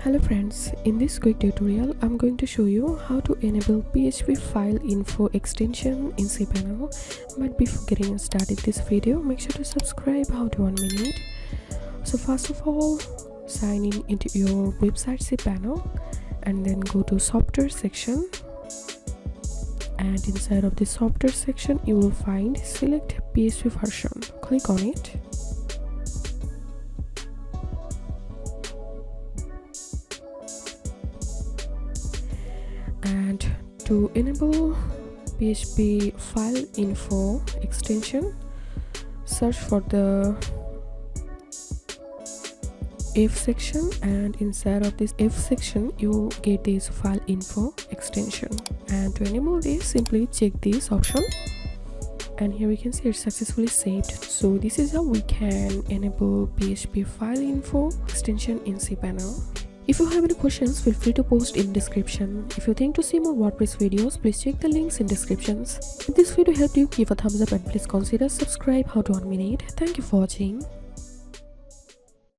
Hello friends, in this quick tutorial I'm going to show you how to enable PHP file info extension in Cpanel. But before getting started this video, make sure to subscribe. How to 1 minute. So first of all, sign in into your website Cpanel and then go to software section, and inside of the software section you will find select PHP version. Click on it. And to enable PHP file info extension, search for the F section, and inside of this F section you will get this file info extension. And to enable this, simply check this option, and here we can see it's successfully saved. So this is how we can enable PHP file info extension in Cpanel. If you have any questions, feel free to post in description. If you think to see more WordPress videos, please check the links in descriptions. If this video helped you, give a thumbs up and please consider subscribe. How to 1 minute. Thank you for watching.